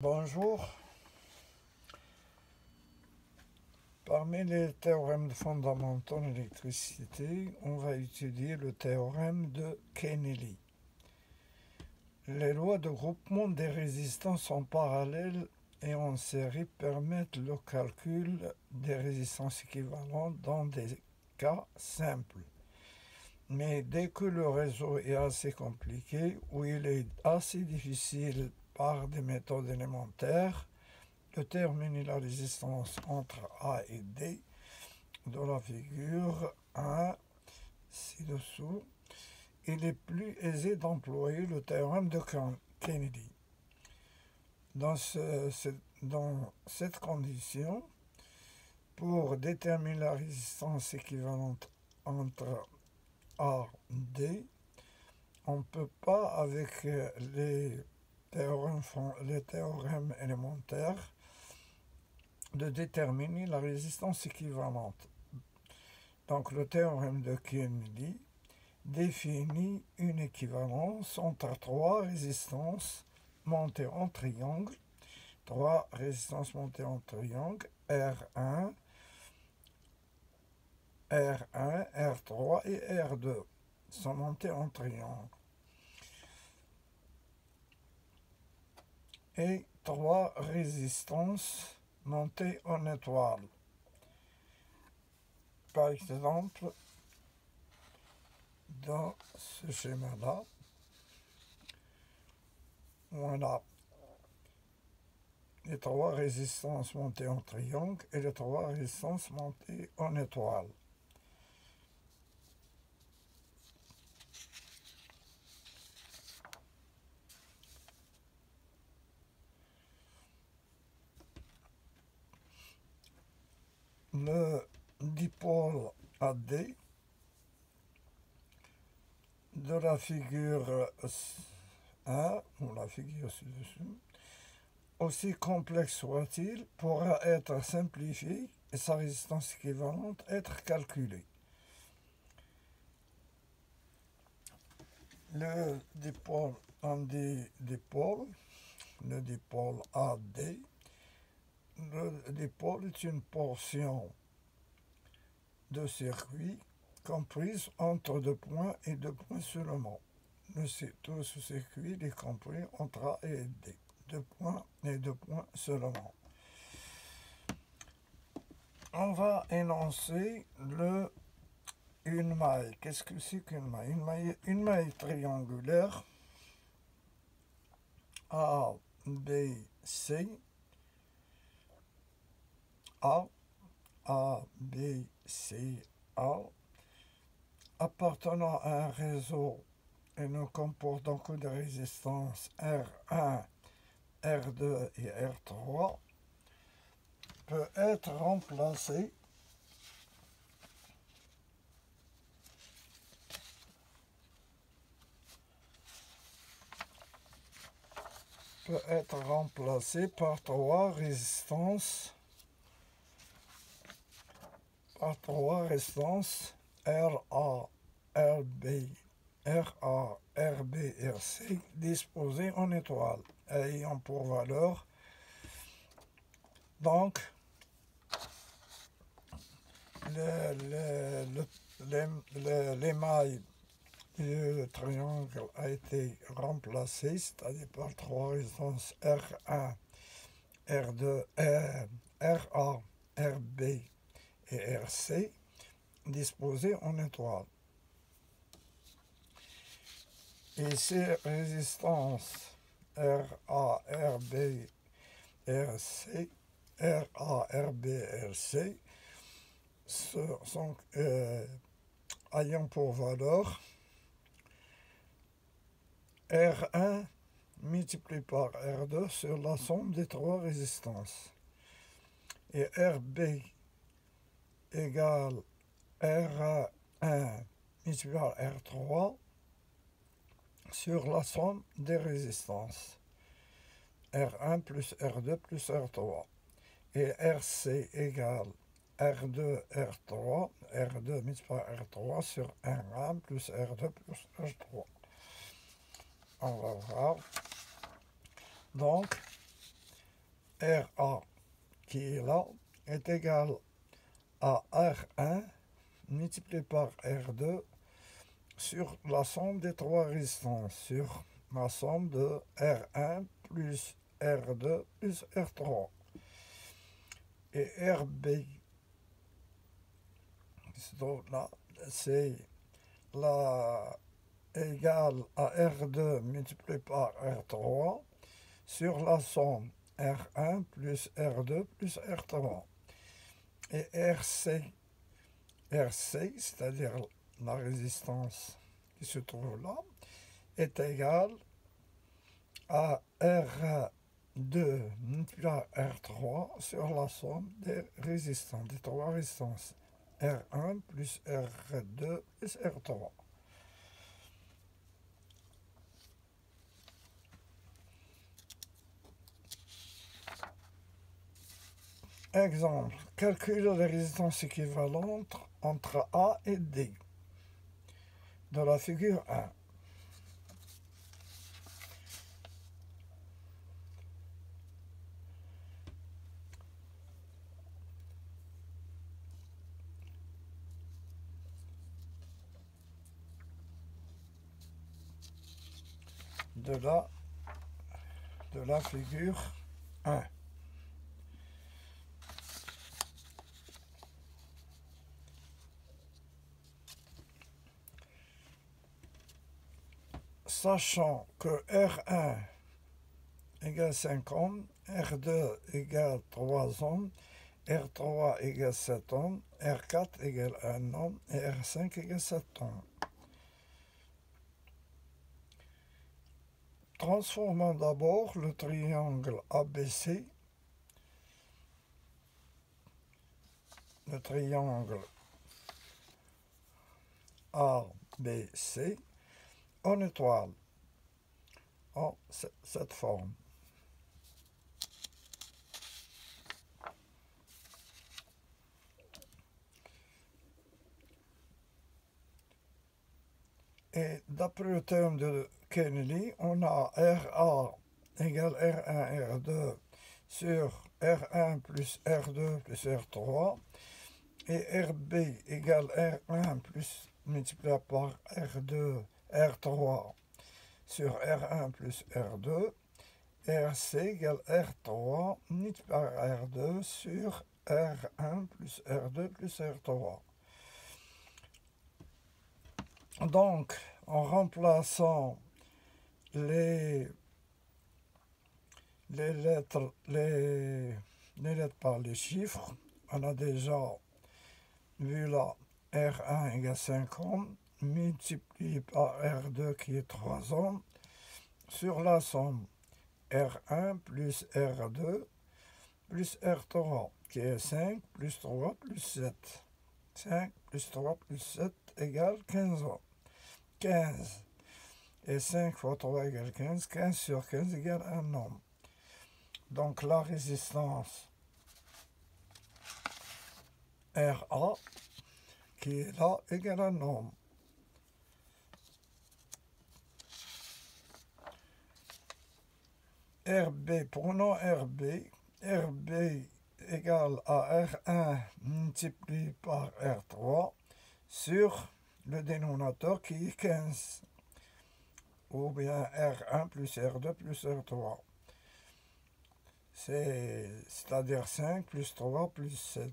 Bonjour. Parmi les théorèmes fondamentaux en électricité, on va étudier le théorème de Kennedy. Les lois de groupement des résistances en parallèle et en série permettent le calcul des résistances équivalentes dans des cas simples. Mais dès que le réseau est assez compliqué ou il est assez difficile par des méthodes élémentaires, déterminer la résistance entre A et D de la figure 1 ci-dessous, il est plus aisé d'employer le théorème de Kennedy. Dans cette condition, pour déterminer la résistance équivalente entre A et D, on ne peut pas, avec les théorèmes élémentaires, de déterminer la résistance équivalente. Donc le théorème de Kennedy définit une équivalence entre trois résistances montées en triangle, R1, R3 et R2 sont montées en triangle. Et trois résistances montées en étoile. Par exemple, dans ce schéma-là, on a les trois résistances montées en triangle et les trois résistances montées en étoile. Le dipôle AD de la figure 1, ou la figure ci-dessus, aussi complexe soit-il, pourra être simplifié et sa résistance équivalente être calculée. Le dipôle le dipôle AD, le dipôle est une portion de circuit comprise entre deux points et deux points seulement. Tout ce circuit est compris entre A et D, deux points et deux points seulement. On va énoncer une maille. Qu'est-ce que c'est qu'une maille? Une maille triangulaire A, B, C, A, B, C, A, appartenant à un réseau et ne comportant que des résistances R1, R2 et R3, peut être remplacée par trois résistances RA, RB, RC disposées en étoile, ayant pour valeur donc les mailles du triangle a été remplacé, c'est-à-dire par trois résistances R1, R2, RA, RB et RC disposées en étoile. Et ces résistances RA, RB, RC, RC sont ayant pour valeur R1 multiplié par R2 sur la somme des trois résistances. Et RB égale R1 multiplié par R3 sur la somme des résistances. R1 plus R2 plus R3. Et RC égale R2 multiplié par R3 sur R1 plus R2 plus R3. On va voir. Donc, RA qui est là est égal à R1 multiplié par R2 sur la somme des trois résistances, sur la somme de R1 plus R2 plus R3. Et RB, donc là, c'est égal à R2 multiplié par R3 sur la somme R1 plus R2 plus R3. Et RC, c'est-à-dire la résistance qui se trouve là, est égal à R2 multiplié par R3 sur la somme des résistances, des trois résistances. R1 plus R2 plus R3. Exemple, calcule les résistances équivalentes entre A et D de la figure 1. De la figure 1. Sachant que R1 égale 5 ohms, R2 égale 3 ohms, R3 égale 7 ohms, R4 égale 1 ohm et R5 égale 7 ohms. Transformons d'abord le triangle ABC, ABC en étoile, en cette forme. Et d'après le théorème de Kennedy, on a RA égale R1, R2 sur R1 plus R2 plus R3 et RB égale R1 plus multiplié par R2, R3 sur R1 plus R2, RC égale R3 multiplié par R2 sur R1 plus R2 plus R3. Donc, en remplaçant les lettres par les chiffres, on a déjà vu là R1 égale 5 ohms, multiplié par R2 qui est 3 ohms, sur la somme R1 plus R2 plus R3 qui est 5 plus 3 plus 7. 5 plus 3 plus 7 égale 15 ohms. 15 et 5 fois 3 égale 15, 15 sur 15 égale 1 ohm. Donc la résistance RA qui est là égale 1 ohm. RB, prenons RB, RB égale à R1 multiplié par R3 sur le dénominateur qui est 15, ou bien R1 plus R2 plus R3. C'est-à-dire 5 plus 3 plus 7.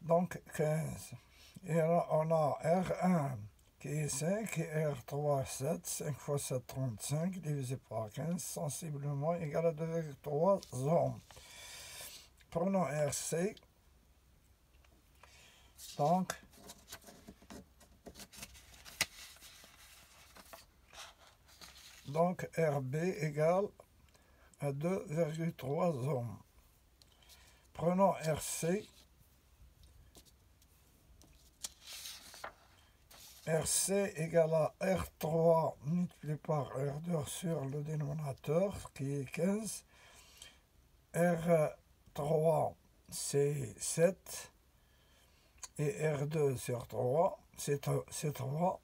Donc 15. Et là, on a R1 qui est 5 et R3 7. 5 fois 7, 35 divisé par 15, sensiblement égal à 2,3 ohms. Prenons RC. Donc RB égale à 2,3 ohms. Prenons RC. RC égale à R3 multiplié par R2 sur le dénominateur qui est 15. R3 c'est 7 et R2 c'est 3,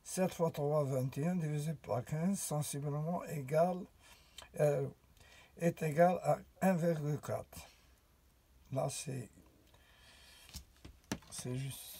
7 fois 3, 21, divisé par 15, sensiblement égal, est égal à 1,4. Là, c'est juste.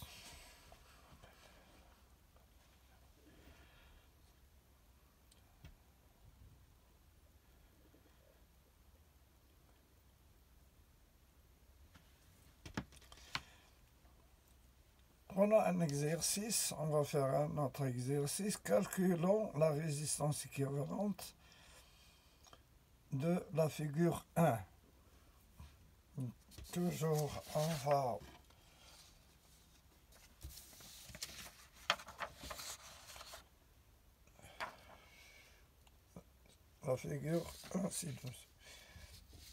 Prenons un exercice, on va faire un autre exercice. Calculons la résistance équivalente de la figure 1. Toujours, on va la figure 1 ci-dessous.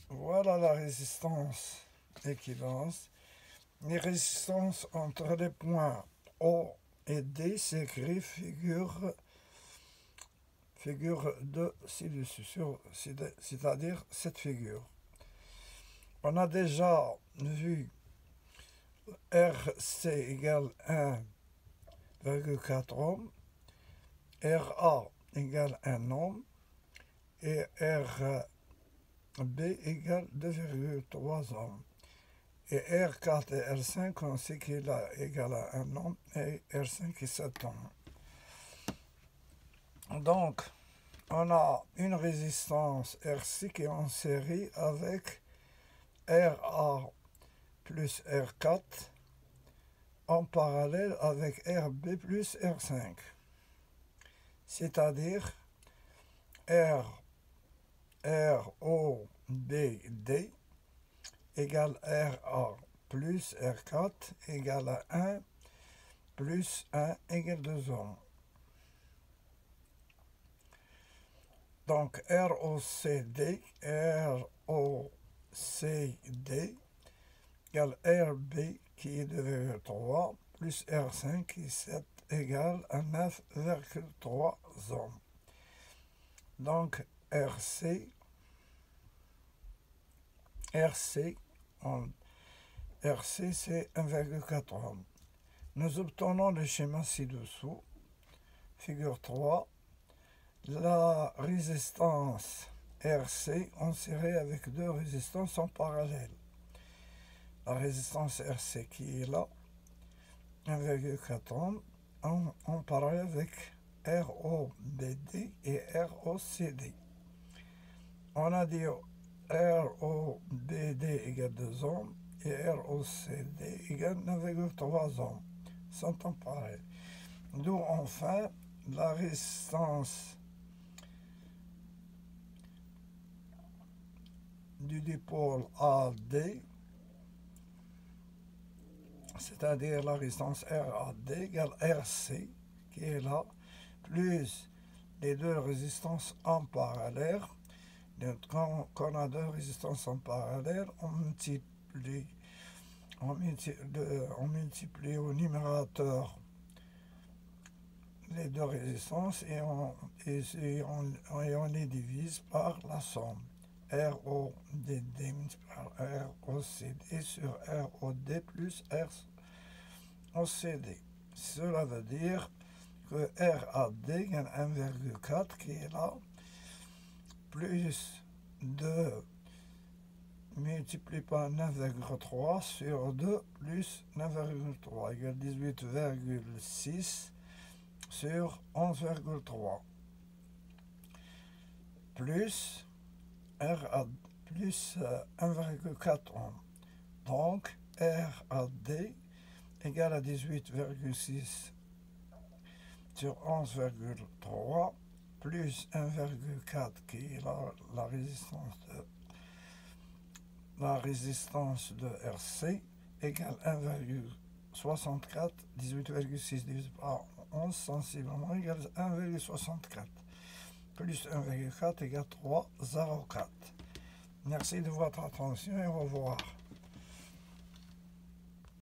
Voilà la résistance équivalence. Les résistances entre les points O et D s'écrit figure 2 ci-dessus, c'est-à-dire cette figure. On a déjà vu RC égale 1,4 ohm, RA égale 1 ohm et RB égale 2,3 ohms. Et R4 et R5, on sait qu'il est égal à 1 ohm et R5 est 7 ohms. Donc, on a une résistance RC qui est en série avec RA plus R4 en parallèle avec RB plus R5. C'est-à-dire ROBD égale RA plus R4 égale à 1 plus 1 égale 2 ohms. Donc ROCD égale RB qui est 2,3 plus R5 qui est 7 égale à 9,3 ohms. Donc RC c'est 1,4 ohm. Nous obtenons le schéma ci-dessous. Figure 3. La résistance RC en série avec deux résistances en parallèle. La résistance RC qui est là, 1,4 ohm, en parallèle avec ROBD et ROCD. On a dit ROBD égale 2 ohms et ROCD égale 9,3 ohms. Sont en parallèle. D'où enfin la résistance du dipôle AD, c'est-à-dire la résistance RAD égale RC, qui est là, plus les deux résistances en parallèle. Donc, quand on a deux résistances en parallèle, on multiplie au numérateur les deux résistances et on les divise par la somme. RODD par ROCD sur ROD plus ROCD. Cela veut dire que RAD égale 1,4 qui est là, plus 2 multiplié par 9,3 sur 2 plus 9,3 égale 18,6 sur 11,3 plus RAD plus 1,4 ohm. Donc RAD égale à 18,6 sur 11,3 plus 1,4 qui est la résistance de RC égale 1,64, 18,6 divisé par 11 sensiblement égale 1,64 plus 1,4 égale 3,04. Merci de votre attention et au revoir.